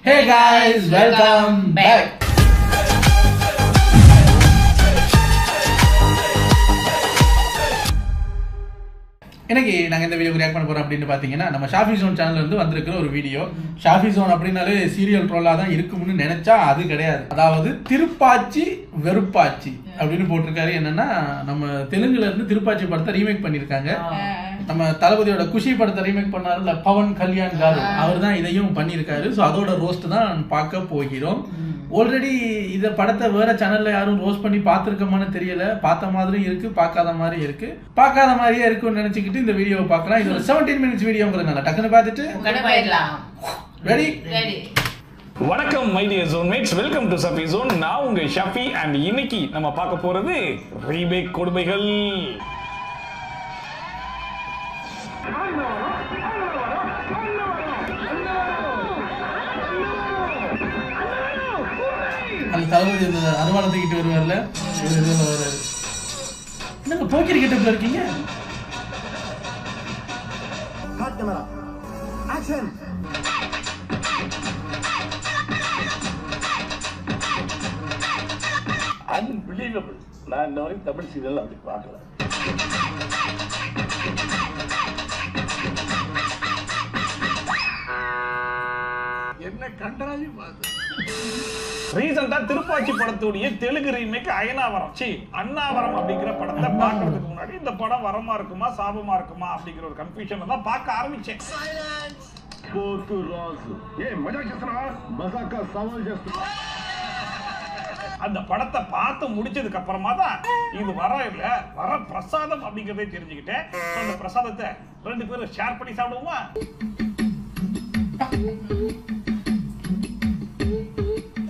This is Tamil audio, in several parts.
Hey guys, welcome back. இன்னைக்கு நாங்க இந்த வீடியோக்கு ரியாக்ட் பண்ண போறோம் அப்படின்னு பாத்தீங்கன்னா நம்ம ஷாஃபி ஜோன் சேனல்ல இருந்து வந்திருக்கிற ஒரு வீடியோ. ஷாஃபி ஜோன் அப்படின்னாலே சீரியல் ட்ரோலா தான் இருக்கும்னு நினைச்சா அது கிடையாது. அதாவது திருப்பாச்சி வெறுப்பாச்சி அப்படின்னு போட்டிருக்காரு. என்னன்னா நம்ம தெலுங்குல இருந்து திருப்பாச்சி படத்தை ரீமேக் பண்ணிருக்காங்க. நம்ம தளபதியோட குஷி படத்தை ரீமேக் பண்ணாருல பவன் கல்யாண் காரு, அவர் தான் இதையும் பண்ணியிருக்காரு. ஸோ அதோட ரோஸ்ட் தான் பார்க்க போகிறோம். ஆல்ரெடி இந்த படத்தை வேற சேனல்ல யாரும் ரோஸ்ட் பண்ணி பார்த்துருக்கோமான்னு தெரியல. பார்த்த மாதிரி இருக்கு, பார்க்காத மாதிரி இருக்கு. பார்க்காத மாதிரியே இருக்குன்னு நினைச்சுக்கிட்டு இந்த வீடியோவை பார்க்கலாம். இது ஒரு 17 minutes வீடியோங்கிறதுனால டக்குன்னு பார்த்துட்டு ரெடி. வணக்கம் my dear zonemates, welcome to Shafi zone. நான் உங்க ஷாஃபி அண்ட் இன்னைக்கு நம்ம பார்க்க போறது ரீமேக் கொடுமைகள். அந்த தளபதி அந்த அருவாளத்துக்கிட்டு வருவார்ல, வர்றாரு. என்னங்க போக்கிரி கெட்டப்ல இருக்கீங்க? அன்பிலீவபிள். நான் இந்த வரைக்கும் தமிழ் சீரியல் அப்படி பார்க்கல. என்ன கண்டராஜி பார்த்து ரீசெண்டா திருப்பாச்சி படத்துடைய தெலுங்கு ரீமேக் அண்ணாவரம் அப்படிங்கிற படத்தை பார்க்கறதுக்கு முன்னாடி இந்த படம் வரமா இருக்குமா சாபமா இருக்குமா அப்படிங்கிற ஒரு கன்ஃபியூஷன் தான் பார்க்க ஆரம்பிச்சேன். కోర్టు రాజు ఏ మజా చేస్తున్నా మజాక సవాల్ చేస్తున్నా. அந்த படத்தை பார்த்து முடிச்சதுக்கு அப்புறமா தான் இது வர பிரசாதம் அப்படிங்கறதை தெரிஞ்சுக்கிட்டேன். அந்த பிரசாதத்தை 2 பேரும் ஷேர் பண்ணி சாப்பிடுவோமா?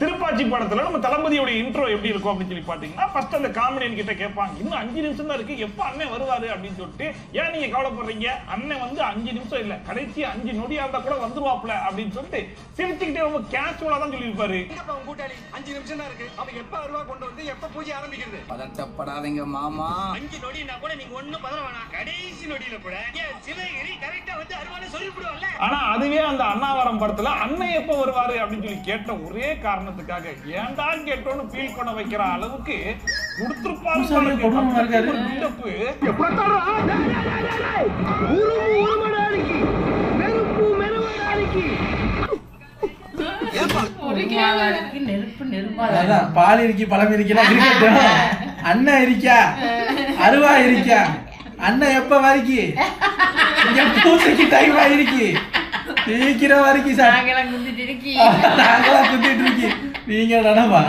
திருப்பாச்சி படத்துல நம்ம தளபதியோட இன்ட்ரோ எப்படி இருக்கும் அப்படின்னு சொல்லி பாத்தீங்கன்னா, ஃபர்ஸ்ட் அந்த காமெடியன் கிட்ட கேட்பாங்க, இன்னும் 5 நிமிஷம் தான் இருக்கு, எப்ப அண்ணன் வருவாரு அப்படின்னு சொல்லிட்டு. ஏன் நீங்க கவலைப்படுறீங்க, அண்ணன் வந்து 5 நிமிஷம் இல்ல, கடைசி 5 நொடியா இருந்தா கூட வந்துருவாப்ல அப்படின்னு சொல்லிட்டு சிரிச்சுக்கிட்டே ரொம்ப கேஷுவலா தான் சொல்லியிருப்பாரு. கூட்டாளி 5 நிமிஷம் தான் இருக்கு, அவன் எப்ப வருவா கொண்டு வந்து எப்ப பூஜை ஆரம்பிக்கிறது? பதட்டப்படாதீங்க மாமா. 5 நொடினா கூட நீங்க ஒண்ணும் பதற வேணாம், கடைசி நொடியில கூட சிவகிரி கரெக்டா வந்து அருவாளை சொல்லிவிடுவாங்கல்ல. ஆனா அதுவே அந்த அண்ணாவரம் படத்துல அண்ணன் எப்ப வருவாரு அப்படின்னு சொல்லி கேட்ட ஒரே காரணத்துக்காக ஏன்டா கேட்டோன்னு ஃபீல் பண்ண வைக்கிற அளவுக்கு கொடுத்திருப்பாரு. பால் இருக்கி பழம் இருக்கா, அண்ணன் இருக்கா, அருவா இருக்கா, அண்ணன் எப்ப வரைக்கி பூசைக்கு டைம் ஆயிருக்கு, சீக்கிரம் வரைக்கும் சார் நாங்களாம் குத்திட்டு இருக்கி, நீங்க நடமா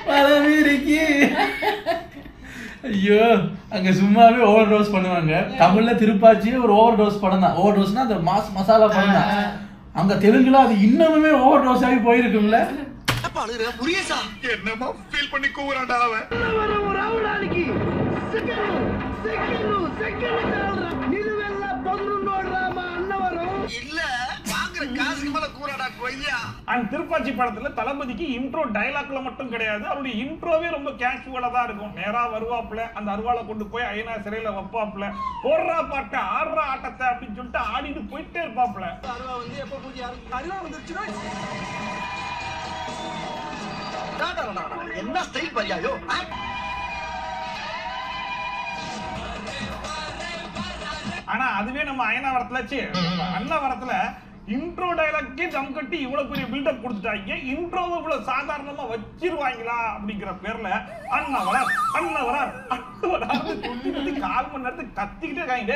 பழம் இருக்கி. ஐயோ, அங்க சும்மாவே ஓவர் டோஸ் பண்ணுவாங்க. தமிழ்ல திருப்பாச்சியே ஒரு ஓவர் டோஸ் படம் தான். ஓவர் டோஸ்னா அந்த மசாலா படம் தான். அங்க தெலுங்குல அது இன்னமுமே ஓவர் டோஸ் ஆகி போயிருக்கும்ல. என்னமா ஃபீல் பண்ணி கூவுறான்டா அவன். திருப்பாச்சி படத்துல தளபதிக்கு இன்ட்ரோ டயலாக்ல மட்டும் கிடையாது, அவருடைய இன்ட்ரோவே ரொம்ப கேஷுவலா தான் இருக்கும். நேரா வருவாப்ல, அந்த அருவாளை கொண்டு போய் ஐநா சிறையில வைப்பாப்ல, போடுறா பாட்டு ஆடுறா ஆட்டத்தை அப்படின்னு சொல்லிட்டு ஆடிட்டு போயிட்டே இருப்பாப்ல. அருவா வந்து எப்ப பூஜை அருவா வந்துருச்சுன்னா என்ன ஸ்டைல் பரியாயோ. ஆனா அதுவே நம்ம அண்ணாவரத்துல இன்ட்ரோ டயலாக்கே தம் கட்டி இவ்வளவு பெரிய பில்டப் கொடுத்துட்டாங்க. இன்ட்ரோவை இவ்வளவு சாதாரணமா வச்சிருவாங்களா அப்படிங்கிற பேர்ல அண்ணாவரார் சொல்லி 4 மணி நேரத்துக்கு கத்திக்கிட்டே இருக்காங்க.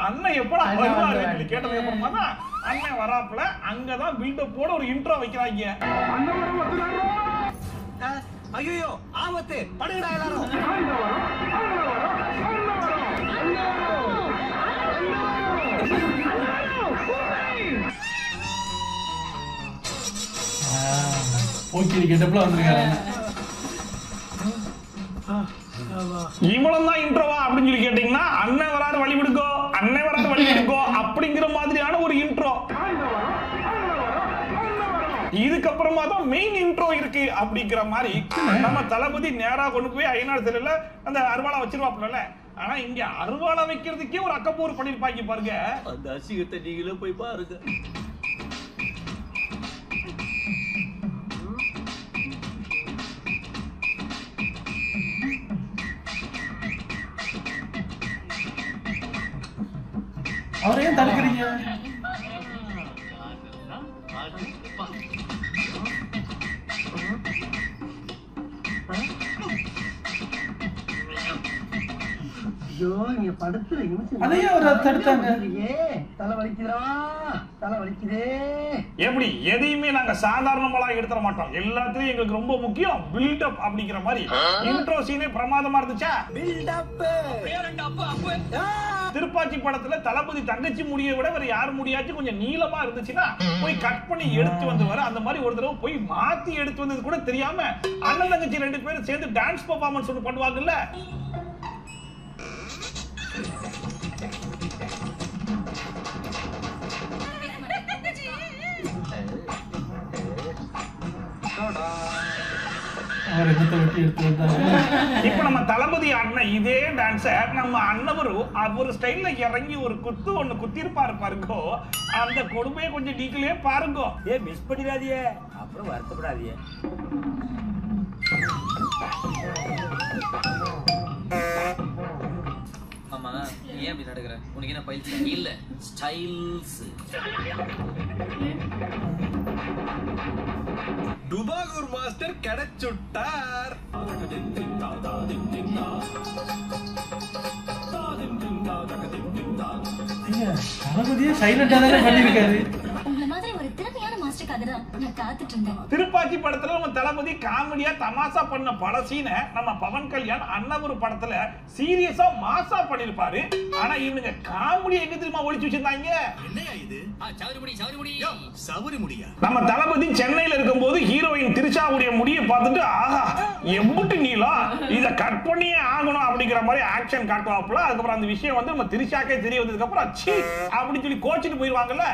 அண்ணன் எப்படா வருவாரு கேட்டதுக்கு அப்புறமா தான் அண்ணன் வராப்புல அங்கதான் பில்டப்போட ஒரு இன்ட்ரோ வைக்கிறாங்க. ஐயோ ஆபத்து, படுங்கடா எல்லாரும். போக்கிரி கெட்டப்ல வந்திருக்காரு. இவ்வளவு தான் இன்ட்ரோவா அப்படின்னு சொல்லி கேட்டீங்கன்னா, அண்ணன் வராரு வழி விடுக்கோ அப்படிங்கிற மாதிரியான ஒரு இன்ட்ரோ. இதுக்கப்புறமா தான் மெயின் இன்ட்ரோ இருக்கு அப்படிங்கிற மாதிரி நம்ம தளபதி நேரா கொண்டு போய் ஐநாடு சிலையில அந்த அருவாளை வச்சிருவாப்ல. ஆனா இங்க அருவாளை வைக்கிறதுக்கே ஒரு அக்கப்பூர் பண்ணிருப்பாங்க பாருங்க. அந்த அசிங்கத்தை நீங்களே போய் பாருங்க. அவரை ஏன் தடுக்கிறீங்க? அதையே அவரை தடுத்தாங்க. எப்படி எதையுமே நாங்க சாதாரணமா எடுத்துட மாட்டோம். எல்லாத்துலயும் எங்களுக்கு ரொம்ப முக்கியம் பில்டப் அப்படிங்கிற மாதிரி. இன்ட்ரோ சீனே பிரமாதமா இருந்துச்சா? திருப்பாச்சி படத்துல தளபதி தங்கச்சி முடியை விட வேற யார் முடியாச்சும் கொஞ்சம் நீளமா இருந்துச்சுன்னா போய் கட் பண்ணி எடுத்து வந்துருவாரு. அந்த மாதிரி ஒரு தடவை போய் மாத்தி எடுத்து வந்தது கூட தெரியாம அண்ணன் தங்கச்சி 2 பேரும் சேர்ந்து டான்ஸ் பெர்ஃபார்மன்ஸ் ஒன்று பண்ணுவாங்கல்ல. இப்ப நம்ம தளபதி அண்ணன் இதே டான்ஸ நம்ம அண்ணவரும் அவர் ஸ்டைல்ல இறங்கி ஒரு குத்து ஒண்ணு குத்திருப்பாரு பாருங்க. அந்த கொடுமையை கொஞ்சம் நீங்களே பாருங்க. மிஸ் பண்ணிடாதீங்க, அப்புறம் வருத்தப்படாதீங்க. ஆமா, நீ ஏன் அப்படி நடக்கிற? உனக்கு என்ன பைல்ஸ் இல்ல ஸ்டைல்ஸ்? டுபாகூர் மாஸ்டர் கிடைச்சுட்டார். தளபதியே சைலண்டா தானே பண்ணிருக்காரு. திருப்பாச்சி படத்துல நம்ம தளபதி காமெடியா தமாசா பண்ண பல சீன நம்ம பவன் கல்யாண் அண்ணாவூர் படத்துல சீரியஸா மாசா பண்ணிருப்பாரு. ஆனா இவனுங்க காமெடி எங்க தெரியுமா ஒளிச்சு வச்சிருந்தாங்க? என்னையா இது? சவுரி முடியா? நம்ம தளபதி சென்னையில இருக்கும்போது ஹீரோயின் திரிஷாவுடைய முடியை பார்த்துட்டு ஆஹா எம்புட்டு நீளம், இத கட் பண்ணியே ஆகணும் அப்படிங்கிற மாதிரி ஆக்ஷன் காட்டுவாப்புல. அதுக்கப்புறம் அந்த விஷயம் வந்து நம்ம திரிஷாக்கே தெரிய வந்ததுக்கு அப்புறம் ச்சீ அப்படின்னு சொல்லி கோச்சிட்டு போயிருவாங்கல்ல.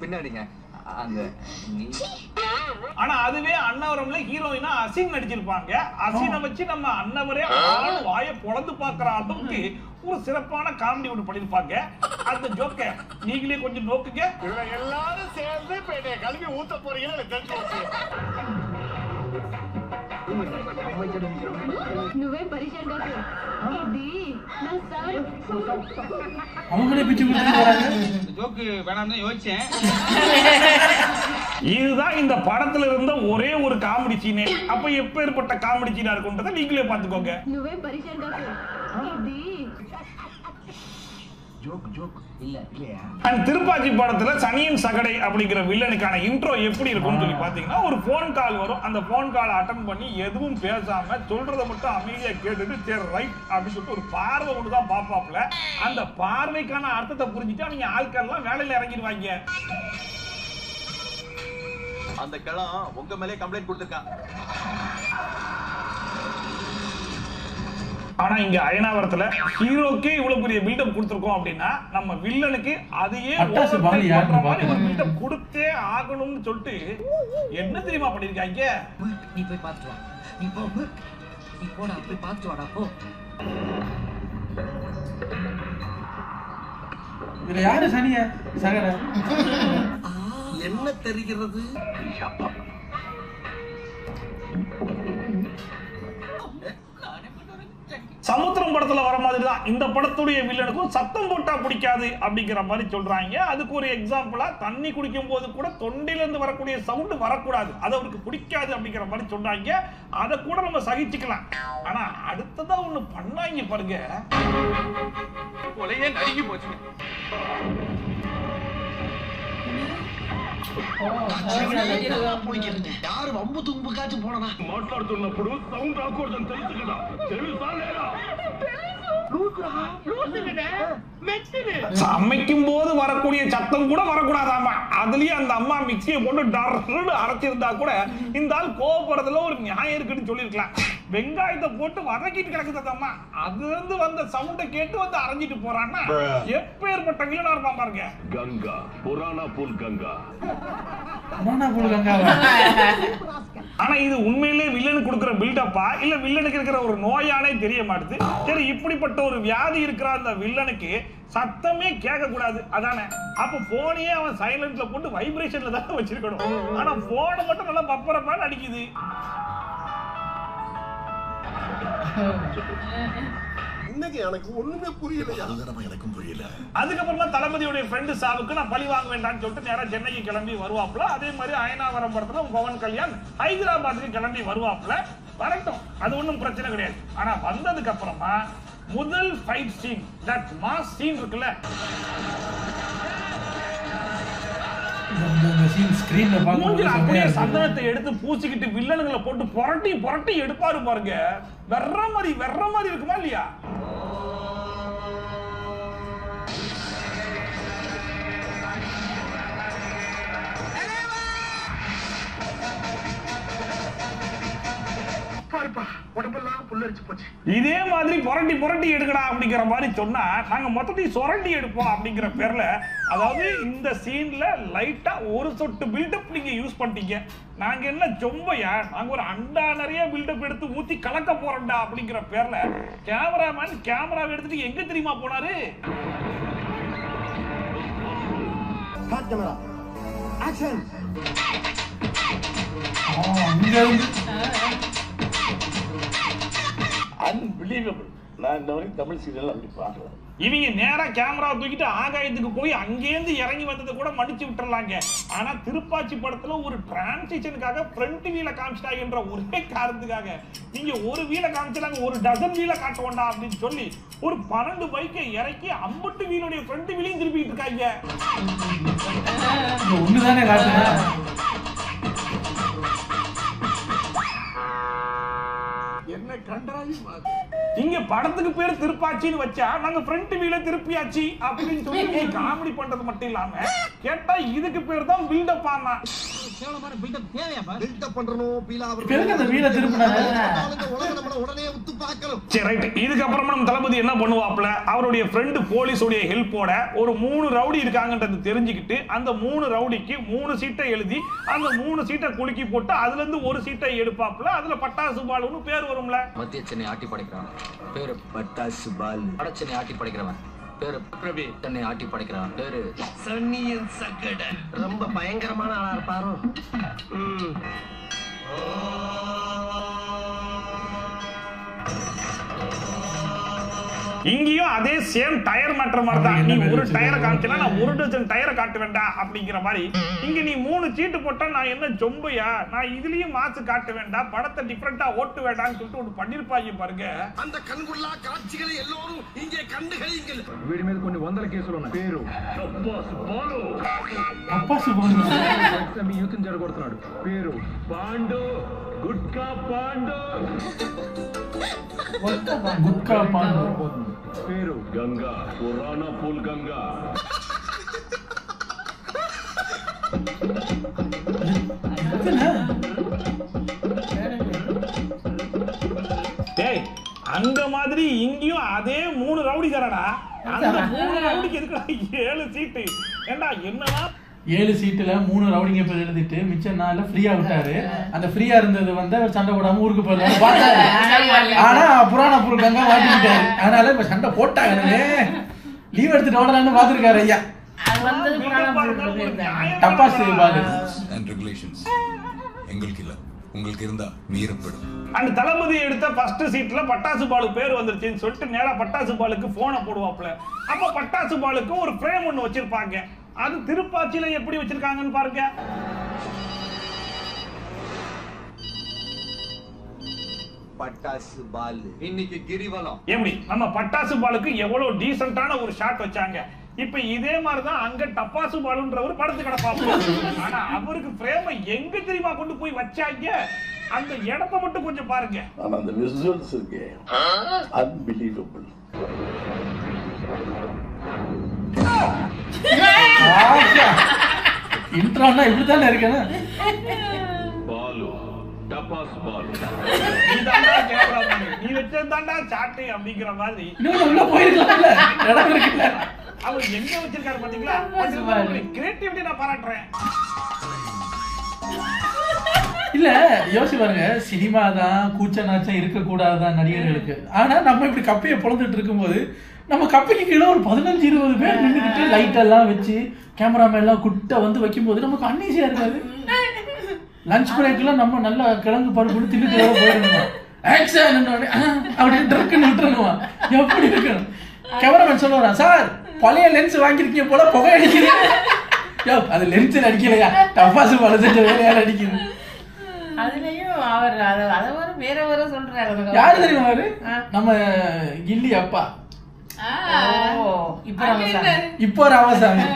பின்னாடிங்க அந்த ஆனா அதுவே அன்னவரம்ல ஹீரோயினா அசின் நடிச்சிருப்பாங்க. அசினை வச்சு நம்ம அன்னவரே வாயை பொளந்து பாக்குற அளவுக்கு ஒரு சிறப்பான காமெடி ஒன்று பண்ணிருப்பாங்க. அந்த ஜோக்க நீங்களே கொஞ்சம் நோக்குங்க. எல்லாரும் சேர்ந்து கல்வி ஊத்த போறீங்கன்னு எனக்கு தெரிஞ்சு போச்சு. அவங்களே பிச்சு கொடுத்துட்டு ஜோக்கு வேணாம்னு யோசிச்சேன். இதுதான் இந்த படத்துல இருந்த ஒரே ஒரு காமெடி சீனே. அப்ப எப்பேற்பட்ட காமெடி சீனா இருக்குன்றத நீங்களே பாத்துக்கோங்க. திருப்பாச்சி படத்துல சனியன் சகடை அப்படிங்கிற வில்லனுக்கான இன்ட்ரோ எப்படி இருக்கும்னு சொல்லி பாத்தீங்கன்னா, ஒரு போன் கால் வரும். அந்த போன் கால் அட்டன் பண்ணி எதுவும் பேசாம சொல்றதை மட்டும் அமைதியா கேட்டுட்டு சரி ரைட் அப்படின்னு சொல்லிட்டு ஒரு பார்வை ஒன்று தான் பாப்பாப்ல. அந்த பார்வைக்கான அர்த்தத்தை புரிஞ்சுட்டு அவங்க ஆட்கள் எல்லாம் வேலையில இறங்கிடுவாங்க. அந்த கிழம் உங்க மேலே கம்ப்ளைண்ட் கொடுத்திருக்கான். ஆனா இங்க அயனாவரத்துல ஹீரோக்கே இவ்வளவு பெரிய பில்டப் கொடுத்திருக்கோம் அப்படின்னா நம்ம வில்லனுக்கு அதையே பில்டப் கொடுத்தே ஆகணும்னு சொல்லிட்டு என்ன தெரியுமா பண்ணிருக்காங்க? நீ போய் பார்த்துட்டு வா. நீ போ, நீ போடா, போய் பார்த்துட்டு வாடா போ. இதுல யாரு சனிய சகட? என்ன தெரிகிறது? சமுத்திரம் படத்துல வர மாதிரி தான் இந்த படத்துடைய வில்லனுக்கும் சத்தம் போட்டா பிடிக்காது அப்படிங்கிற மாதிரி சொல்றாங்க. அதுக்கு ஒரு எக்ஸாம்பிளா தண்ணி குடிக்கும் போது கூட தொண்டையில இருந்து வரக்கூடிய சவுண்ட் வரக்கூடாது, அது அவருக்கு பிடிக்காது அப்படிங்கிற மாதிரி சொல்றாங்க. அதை கூட நம்ம சகிச்சுக்கலாம். ஆனா அடுத்ததா ஒண்ணு பண்ணாங்க பாருங்க, கொலையே நடுங்கி போச்சுங்க. யாரு வம்பு தும்புக்காச்சும் போனா మాట్లాడుతున్నప్పుడు సౌండ్ రాకూడదని తెలుసు కదా, తెలుసా లేదా? சமைக்கும் போது வரக்கூடிய சத்தம் கூட வரக்கூடாதாமா. அதுலயே அந்த அம்மா மிக்சியை போட்டு டர்னு அரைச்சிருந்தா கூட இந்த ஆள் கோவப்படுறதுல ஒரு நியாயம் இருக்குன்னு சொல்லிருக்கலாம். வெங்காயத்தை போட்டு வதக்கிட்டு கிடக்குது அம்மா, அதுல இருந்து வந்த சவுண்டை கேட்டு வந்து அரைஞ்சிட்டு போறான்னா எப்பேற்பட்ட வில்லனா இருப்பான் பாருங்க. கங்கா புராணா புல் கங்கா. ஆனா இது உண்மையிலே வில்லனுக்கு கொடுக்கிற பில்டப்பா இல்ல வில்லனுக்கு இருக்கிற ஒரு நோயானே தெரிய மாட்டுது. சரி, இப்படிப்பட்ட ஒரு வியாதி இருக்கிற அந்த வில்லனுக்கு சத்தமே கேட்க கூடாது அதானே? அப்ப போனையே அவன் சைலண்ட்ல போட்டு வைப்ரேஷன்ல தான் வச்சிருக்கணும். ஆனா போனை மட்டும் நல்லா பப்பரப்பான்னு அடிக்குது. இன்னைக்கு எனக்கு ஒண்ணுமே புரியல. எனக்கும் புரியல. அதுக்கப்புறமா தளபதியோட ஃப்ரெண்டு சாவுக்கு நான் பழி வாங்க வேண்டாம்னு சொல்லிட்டு நேரா சென்னைக்கு கிளம்பி வருவாப்ல. அதே மாதிரி அயனாவரம் படத்துல பவன் கல்யாண் ஹைதராபாத்துக்கு கிளம்பி வருவாப்ல. வரட்டும், அது ஒன்றும் பிரச்சனை கிடையாது. ஆனா வந்ததுக்கு அப்புறமா முதல் fight scene, that mass scene இருக்குல்ல, மூஞ்சில அப்படியே சந்தனத்தை எடுத்து பூசிக்கிட்டு வில்லனுங்களை போட்டு புரட்டி புரட்டி எடுப்பாரு பாருங்க. வெற மாதிரி இருக்குமா இல்லையா? இதே மாதிரி புரட்டி புரட்டி எடுக்கடா அப்படிங்கிற மாதிரி சொன்னா நாங்க மொத்தத்தையும் சுரண்டி எடுப்போம் அப்படிங்கிற பேர்ல, அதாவது இந்த சீன்ல லைட்டா ஒரு சொட்டு பில்டப் நீங்க யூஸ் பண்ணிட்டீங்க. நாங்க என்ன சொம்பையா, நாங்க ஒரு அண்டா நிறைய பில்டப் எடுத்து ஊத்தி கலக்க போறோம்டா அப்படிங்கிற பேர்ல கேமராமேன் கேமராவை எடுத்துட்டு எங்க தெரியுமா போனாரு? அன்பிலீவபிள். நான் இந்த வரைக்கும் தமிழ் சீரியல் அப்படி பார்க்கல. இவங்க நேரா கேமராவை தூக்கிட்டு ஆகாயத்துக்கு போய் அங்கேருந்து இறங்கி வந்ததை கூட மடிச்சு விட்டுறலாங்க. ஆனா திருப்பாச்சி படத்துல ஒரு டிரான்சிஷனுக்காக ஃப்ரண்ட் வீல காமிச்சிட்டாங்கன்ற ஒரே காரணத்துக்காக நீங்க ஒரு வீல காமிச்சாங்க, ஒரு டசன் வீல காட்டுவோண்டா அப்படின்னு சொல்லி ஒரு 12 பைக்கை இறக்கி 50 வீலுடைய ஃப்ரண்ட் வீலையும் திருப்பிட்டு இருக்காங்க. ஒண்ணுதானே காட்டுங்க. என்ன கண்டாயி இங்க படத்துக்கு பேர் திருப்பாச்சின்னு வச்சா நாங்க ஃப்ரண்ட் வீல திருப்பியாச்சு அப்படின்னு சொல்லி காமெடி பண்றது மட்டும் இல்லாம கேட்டா இதுக்கு பேர் தான் பில்டப் ஆனா. கேவலமான பில்டப் தேவையா பாரு? பில்டப் பண்றணும், பீலா பெருக்க அந்த வீல திருப்பினாங்க. உலகம் நம்ம உடனே உத்து பார்க்கணும். சரி ரைட். இதுக்கு அப்புறமா நம்ம தளபதி என்ன பண்ணுவாப்ல, அவருடைய ஃப்ரெண்ட் போலீஸோட ஹெல்ப்போட ஒரு 3 ரவுடி இருக்காங்கன்றது தெரிஞ்சுக்கிட்டு அந்த 3 ரவுடிக்கு 3 சீட்டை எழுதி அந்த 3 சீட்டை குலுக்கி போட்டு அதுல இருந்து ஒரு சீட்டை எடுப்பாப்ல. அதுல பட்டாசு பாலுன்னு பேர் வரும்ல. மத்திய சென்னை ஆட்டி படைக்கிறவன் பேரு பட்டாசு பால். வட சென்னை ஆட்டி படைக்கிறவன் பேரு பிரபி. சென்னை ஆட்டி படைக்கிறவன் பேரு சன்னியன் சக்கட. ரொம்ப பயங்கரமான ஆளா இருப்பாரு. இங்கேயும் அதே சேம் டயர் மேட்டர் மாதிரி தான். நீ ஒரு டயரை காமிச்சா நான் 1 டஜன் டயரை காட்ட வேண்டாம் அப்படிங்கிற மாதிரி. இங்க நீ 3 சீட்டு போட்டா நான் என்ன ஜொம்பையா, நான் இதுலயும் மாசு காட்ட வேண்டாம், படத்தை டிஃபரெண்டா ஓட்டு வேண்டாம்னு சொல்லிட்டு ஒரு பண்ணிருப்பாங்க பாருங்க. அந்த கண்குள்ளா காட்சிகளை எல்லோரும் இங்கே கண்டுகளியுங்கள். వీడి మీద కొన్ని వందల కేసులు ఉన్నాయి. పేరు அப்பாசு பாலு. మీ యూత్ జరగొడుతున్నాడు. పేరు పాండు. గుట్కా పాండు. குட்கா பாண்டு. పేరు గంగా. పురాణ పూల్ గంగా. டேய், அங்க மாதிரி இங்கேயும் அதே 3 ரவுடி தரடா. அந்த 3 ரவுடிக்கு எதுக்குடா 7 சீட்டு? ஏண்டா என்னன்னா 7 சீட்டுல 3 ரவுடிங்க பேர் எழுதிட்டு மிச்சம் 4 ஃப்ரீயா விட்டாரு. அந்த ஃப்ரீயா இருந்தது வந்து அவர் சண்டை போடாம ஊருக்கு போயிடலாம் பார்த்தாரு. ஆனா புராண பொருள் கங்கா மாட்டிக்கிட்டாரு. அதனால இப்ப சண்டை போட்டாங்க. லீவ் எடுத்துட்டு ஓடலான்னு பாத்துருக்காரு ஐயா. டப்பாசு பாலு. and regulations எங்களுக்கு இல்ல, உங்களுக்கு இருந்தா மீறப்படும். அந்த தளபதி எடுத்த ஃபர்ஸ்ட் சீட்ல பட்டாசு பாலு பேர் வந்துருச்சுன்னு சொல்லிட்டு நேரா பட்டாசு பாலுக்கு போனை போடுவாப்ல. அப்ப பட்டாசு பாலுக்கு ஒரு ஃப்ரேம் ஒன்னு வச்சிருப்பாங்க. அது திருப்பாச்சியில எப்படி வச்சிருக்காங்கன்னு பாருங்க. பட்டாசு பால் இன்னைக்கு கிரிவலம். எப்படி நம்ம பட்டாசு பாலுக்கு எவ்வளவு டீசென்ட்டான ஒரு ஷாட் வச்சாங்க. இப்ப இதே மாதிரிதான் அங்க டப்பாசு பாலுன்ற ஒரு படத்து கிடப்பாங்க. ஆனா அவருக்கு ஃப்ரேம் எங்க தெரியுமா கொண்டு போய் வச்சாங்க? அந்த இடத்தை மட்டும் கொஞ்சம் பாருங்க. ஆனா அந்த விசுவல்ஸ் இருக்கே அன்பிலீவபிள். இன்ட்ரோன்னா இப்படித்தானே இருக்கேன்னு. பாலு டப்பாஸ் பாலு. நீதான்டா கேமராமேன், நீ வச்சதான்டா சாட்டு அப்படிங்கிற மாதிரி. இன்னும் உள்ள போயிருக்கலாம்ல, இடம் இருக்குல்ல. அவர் எங்க வச்சிருக்காரு பாத்தீங்களா? கிரியேட்டிவிட்டி நான் பாராட்டுறேன். இல்ல யோசி பாருங்க, சினிமா தான் கூச்ச நாச்சம் இருக்கக்கூடாதுதான் நடிகர்களுக்கு. ஆனா நம்ம இப்படி கப்பையை பொழந்துட்டு இருக்கும்போது நம்ம கப்பைக்கு கீழே ஒரு 15-20 பேர் நின்றுக்கிட்டு லைட் எல்லாம் வச்சு கேமராமேன் எல்லாம் குட்ட வந்து வைக்கும்போது நமக்கு அன்னீசியா இருக்காது. லஞ்ச் பிரேக்ல நம்ம நல்லா கிழங்கு பருப்பு தின்னுட்டு போயிடணும். ஆக்ஷன் அப்படின்னு ட்ரக்குன்னு விட்டுருவான். எப்படி இருக்கணும்? கேமராமேன் சொல்லுவான், சார் பழைய லென்ஸ் வாங்கியிருக்கீங்க போல புகை அடிக்கிறீங்க. அது லென்ஸ் அடிக்கலையா, டப்பாசு பல செஞ்ச வேலையால அடிக்குது. அதுலயும் அவர் அதை வேற வேற சொல்றாரு. யாரு தெரியுமா அவரு? நம்ம கில்லி அப்பா. இப்போ ராமசாமி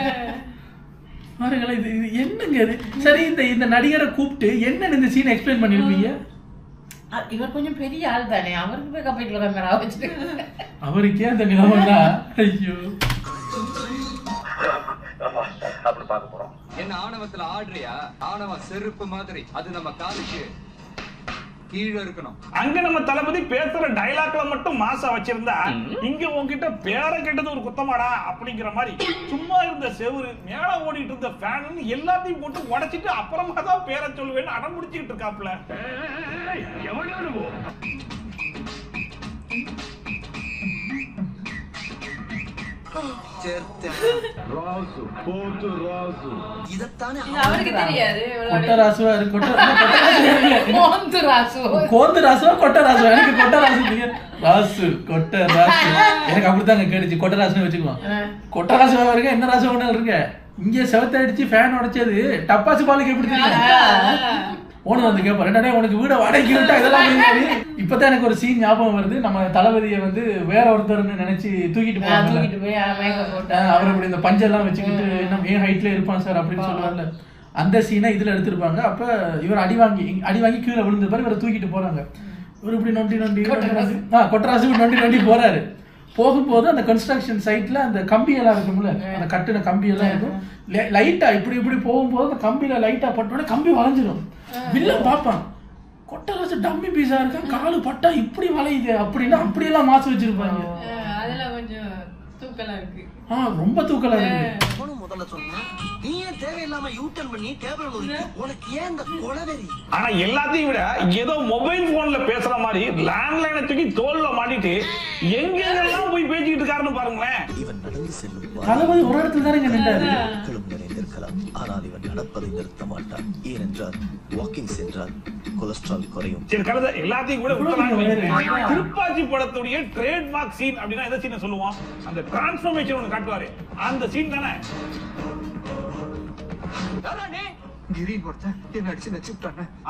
பாருங்களேன். இது என்னங்க இது? சரி, இந்த நடிகரை கூப்பிட்டு என்னன்னு இந்த சீன் எக்ஸ்பிளைன் பண்ணிருப்பீங்க? இவர் கொஞ்சம் பெரிய ஆள் தானே, அவருக்கு போய் கப்பைக்குள்ள கேமரா வச்சுட்டு அவருக்கே அந்த நிலைமைன்னா ஐயோ அப்படி பார்க்க போறோம். என்ன ஆணவத்துல ஆடுறியா? ஆணவம் செருப்பு மாதிரி, அது நம்ம காலுக்கு கீழே இருக்கணும். அங்க நம்ம தளபதி பேசுற டைலாக்ல மட்டும் மாசா வச்சிருந்தா, இங்க உங்ககிட்ட பேர கேட்டது ஒரு குத்தமாடா அப்படிங்கிற மாதிரி சும்மா இருந்த செவுரு மேல ஓடிட்டு இருந்த ஃபேன் எல்லாத்தையும் போட்டு உடைச்சிட்டு அப்புறமா தான் பேரை சொல்லுவேன்னு அடம் முடிச்சுக்கிட்டு இருக்காப்ல. அவருக்கு தெரியாது. கொட்டராசுவா இருக்கு. கோந்து ராசுவா கொட்டராசு. எனக்கு கொட்டராசு தெரியும். ராசு கொட்டராசு எனக்கு அப்படித்தாங்க கேட்டுச்சு. கொட்டராசுன்னு வச்சுக்குவோம். கொட்டராசுவா இருக்க என்ன ராசுவா ஒண்ணு இருக்க. இங்க செவத்த அடிச்சு ஃபேன் உடைச்சது டப்பாசு பாலுக்கு எப்படி தெரியும்? ஓனர் வந்து கேட்பாரு, உனக்கு வீட வாடகைக்கு விட்டா இதெல்லாம். இப்பதான் எனக்கு ஒரு சீன் ஞாபகம் வருது. நம்ம தளபதியை வந்து வேற ஒருத்தர்னு நினைச்சு தூக்கிட்டு போய் அவர் இப்படி இந்த பஞ்செல்லாம் வச்சுக்கிட்டு என்ன மே ஹைட்ல இருப்பான் சார் அப்படின்னு சொல்லுவார்ல, அந்த சீனை இதுல எடுத்திருப்பாங்க. அப்ப இவர் அடி வாங்கி கீழே விழுந்துருப்பாரு. இவரை தூக்கிட்டு போறாங்க. இவர் இப்படி நொண்டி கொட்டராசு நொண்டி போறாரு. போகும்போது அந்த கன்ஸ்ட்ரக்ஷன் சைட்ல அந்த கம்பி எல்லாம் இருக்கும்ல, அந்த கட்டின கம்பி எல்லாம் இருக்கும். லைட்டா இப்படி போகும்போது அந்த கம்பியில லைட்டா பட்டோட கம்பி வளைஞ்சிடும். வில்ல பாப்பான், கொட்டராசு டம்மி பீஸா இருக்கா, காலு பட்டா இப்படி வளையுது அப்படின்னா அப்படியெல்லாம் மாசு வச்சிருப்பாங்க. அதெல்லாம் கொஞ்சம் தூக்கலா இருக்கு. ரொம்ப தூக்கலா இருக்கு. முதல்ல சொன்னா நீ ஏன் தேவையில்லாம யூட்டர்ன் பண்ணி டேபிள் உனக்கு ஏன் இந்த கொலவெறி? ஆனா எல்லாத்தையும் விட ஏதோ மொபைல் போன்ல பேசுற மாதிரி லேண்ட்லைனை தூக்கி தோல்ல மாட்டிட்டு எங்கெல்லாம் போய் பேசிக்கிட்டு இருக்காருன்னு பாருங்களேன். இவன் நடந்து செல்லும் தளபதி ஒரு இடத்துல தானே நின்றாரு. நிறைந்திருக்கலாம், ஆனால் இவன் நடப்பதை நிறுத்த மாட்டான். ஏனென்றால் வாக்கிங் சென்றால் கொலஸ்ட்ரால் குறையும். சரி, கலந்த எல்லாத்தையும் கூட விட்டுறாங்க. திருப்பாச்சி படத்துடைய ட்ரேட்மார்க் சீன் அப்படின்னா எந்த சீனை சொல்லுவோம்? அந்த டிரான்ஸ்ஃபர்மேஷன் ஒன்று காட்டுவாரு, அந்த சீன் தானே.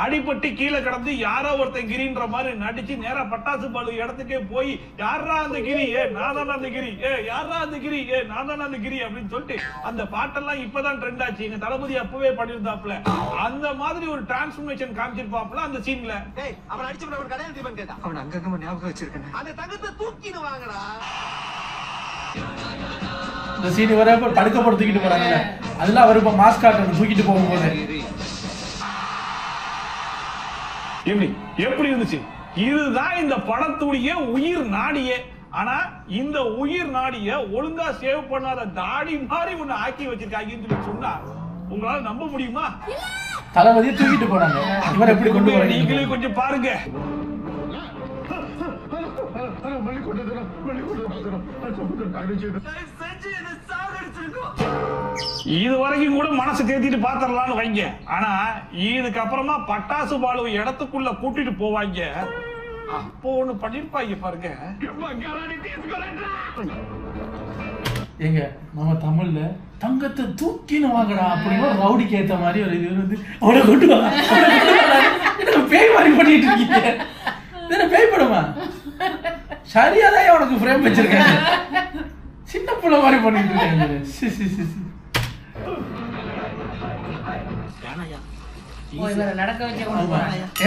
அடிபட்டு கீழே கிடந்து யாரோ ஒருத்தன் கிரின்ற மாதிரி நடிச்சு நேரா பட்டாசு பாலு இடத்துக்கே போய் யாரா அந்த கிரி, நான் தானே அந்த கிரி, யாரா அந்த கிரி, நான் தானே அந்த கிரி அப்படின்னு சொல்லிட்டு அந்த பாட்டெல்லாம் இப்பதான் ட்ரெண்ட் ஆச்சு. எங்க தளபதி அப்பவே பண்ணிருந்தாப்ல. அந்த மாதிரி ஒரு டிரான்ஸ்ஃபர்மேஷன் காமிச்சிருப்பாப்ல அந்த சீன்ல. அவன் அடிச்சு ஒரு கடையில் தீபன் கேட்டான். அவன் அங்கங்க ஞாபகம் வச்சிருக்கேன். அந்த தங்கத்தை தூக்கின்னு வாங்கடா. இந்த சீன் வர படுக்க போட்டு தூக்கிட்டு போறாங்க. அதெல்லாம் அவர் இப்ப மாஸ்க் காட்டணும் தூக்கிட்டு போகும்போது. எப்படி இருந்துச்சு? இதுதான் இந்த படத்துடைய உயிர் நாடியே. ஆனா இந்த உயிர் நாடிய ஒழுங்கா சேவ் பண்ணாத தாடி மாதிரி ஒண்ணு ஆக்கி வச்சிருக்காங்கன்னு சொன்னா உங்களால நம்ப முடியுமா? தளபதியை தூக்கிட்டு போறாங்க. இவர் எப்படி கொண்டு வர நீங்களே கொஞ்சம் பாருங்க. இது வரைக்கும் கூட மனசு தேத்திட்டு பாத்திரலாம்னு வைங்க. ஆனா இதுக்கு அப்புறமா பட்டாசு பாலு இடத்துக்குள்ள கூட்டிட்டு போவாங்க. அப்போ ஒண்ணு பண்ணிருப்பாங்க பாருங்க. ஏங்க நம்ம தமிழ்ல தங்கத்தை தூக்கின்னு வாங்கடா அப்படின்னு ரவுடிக்கு ஏத்த மாதிரி ஒரு இது வந்து அவனை கொண்டு வாங்க. பேய் மாதிரி பண்ணிட்டு இருக்கீங்க. பேய் படமா? சரியாதான் உனக்கு ஃப்ரேம் வச்சிருக்காங்க. சின்ன புள்ள மாதிரி பண்ணிட்டு இருக்காங்க.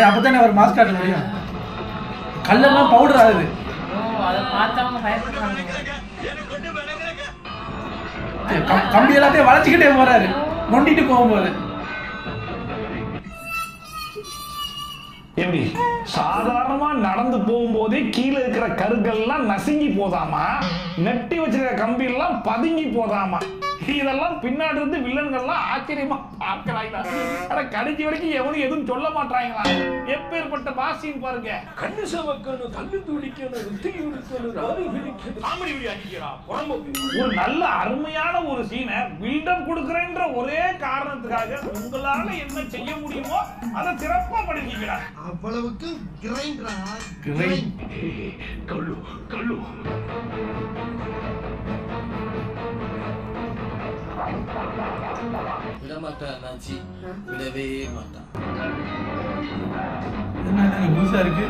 அப்பதானே அவர் மாஸ்க் காட்ட முடியும். கல்லெல்லாம் பவுடர் ஆகுது. கம்பி எல்லாத்தையும் வளைச்சுக்கிட்டே போறாரு நொண்டிட்டு போகும்போது. எப்படி சாதாரணமா நடந்து போகும்போதே கீழே இருக்கிற கருக்கள்லாம் நசுங்கி போதாமா, நெட்டி வச்சிருக்கிற கம்பி எல்லாம் பதுங்கி போதாமா. இதெல்லாம் பின்னாடி இருந்து வில்லன்கள்லாம் ஆச்சரியமா பார்க்கறாங்க. ஆனா கடைசி வரைக்கும் எவனும் எதுவும் சொல்ல மாட்டாங்களா? எப்பேற்பட்ட பாசின்னு பாருங்க. கண்ணு சவக்கணும், கண்ணு துடிக்கணும், ருத்தியும் இருக்கணும், ராவி பிடிக்கணும். காமெடி வீடியோ அடிக்கிறான். ஒரு நல்ல அருமையான ஒரு சீனை பில்டப் கொடுக்கறேன்ற ஒரே காரணத்துக்காக உங்களால என்ன செய்ய முடியுமோ அதை சிறப்பா பண்ணிக்கிறார். அவ்வளவுக்கு கிரைண்டரா? கள்ளு கள்ளு விட மாட்டான் அண்ணாச்சி, விடவே மாட்டான். என்ன புதுசா இருக்கு?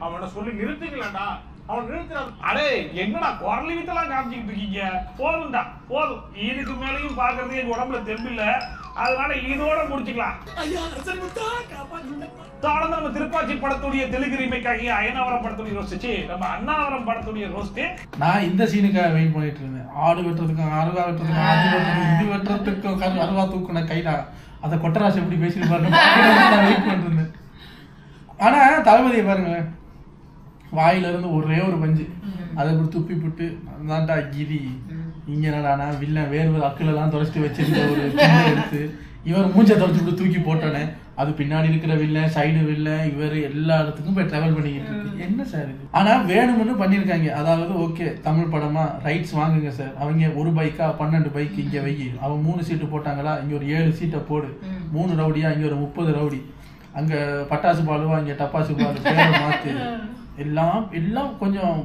அவனை சொல்லி நிறுத்திக்கலடா. அவன் நிறுத்தினான். அடே என்னடா குரலி வித்தெல்லாம் காமிச்சிட்டு இருக்கீங்க? போதும்டா போதும். இதுக்கு மேலையும் பாக்குறது எங்க உடம்புல தெம்பில்ல. அதனால இதோட முடிச்சுக்கலாம். தொடர்ந்து நம்ம திருப்பாச்சி படத்துடைய தெலுங்கு ரீமேக்காகிய அயனாவரம் படத்துடைய ரோஸ்ட், நம்ம அண்ணாவரம் படத்துடைய ரோஸ்ட். நான் இந்த சீனுக்காக வெயிட் பண்ணிட்டு இருந்தேன். ஆடு வெட்டுறதுக்கும் அருவா வெட்டுறதுக்கும் ஆடு வெட்டுறதுக்கும் இது வெட்டுறதுக்கும் அருவா தூக்குன கைடா அதை கொட்டராசு எப்படி பேசிட்டு வெயிட் பண்ணிட்டு இருந்தேன். ஆனா தளபதியை பாருங்களேன், வாயில இருந்து ஒரே ஒரு பஞ்சு அதை இப்படி துப்பி புட்டு அதான்டா கிரி. இங்க என்னடானா வில்லன் வேர்வை அக்குலெல்லாம் தொடச்சிட்டு வச்சிருந்த ஒரு எடுத்து இவர் மூஞ்சை தொடச்சு தூக்கி போட்டோன்னே அது பின்னாடி இருக்கிற வில்லன் சைடு வில்லன் இவர் எல்லா இடத்துக்கும் போய் டிராவல் பண்ணிக்கிட்டு இருக்கு. என்ன சார் இது? ஆனா வேணும்னு பண்ணிருக்காங்க. அதாவது ஓகே தமிழ் படமா ரைட்ஸ் வாங்குங்க சார். அவங்க ஒரு பைக்கா 12 பைக் இங்க வை, அவன் 3 சீட்டு போட்டாங்களா இங்க ஒரு 7 சீட்டை போடு, 3 ரவுடியா இங்க ஒரு 30 ரவுடி, அங்க பட்டாசு பாலுவா இங்க டப்பாசு பாலு பேரை மாத்து, எல்லாம் எல்லாம் கொஞ்சம்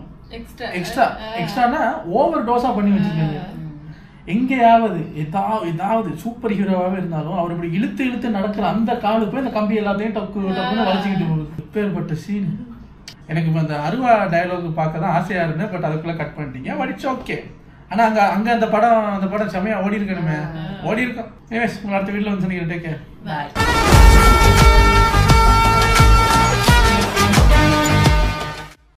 எக்ஸ்ட்ரானா ஓவர் டோஸா பண்ணி வச்சிருக்காங்க. எங்கேயாவது ஏதாவது சூப்பர் ஹீரோவாவே இருந்தாலும் அவர் இப்படி இழுத்து இழுத்து நடக்கிற அந்த காலு போய் இந்த கம்பி எல்லாத்தையும் டக்குன்னு வளைச்சிக்கிட்டு போகுது. பேர்பட்ட சீன். எனக்கு இப்போ அந்த அருவா டயலாக் பார்க்க தான் ஆசையா இருந்தேன். பட் அதுக்குள்ள கட் பண்ணிட்டீங்க. வடிச்சு ஓகே. ஆனா அங்க அந்த படம் செமையா ஓடி இருக்கணுமே. ஓடி இருக்கோம். அடுத்த வீட்டுல வந்து சொன்னீங்க. Take care.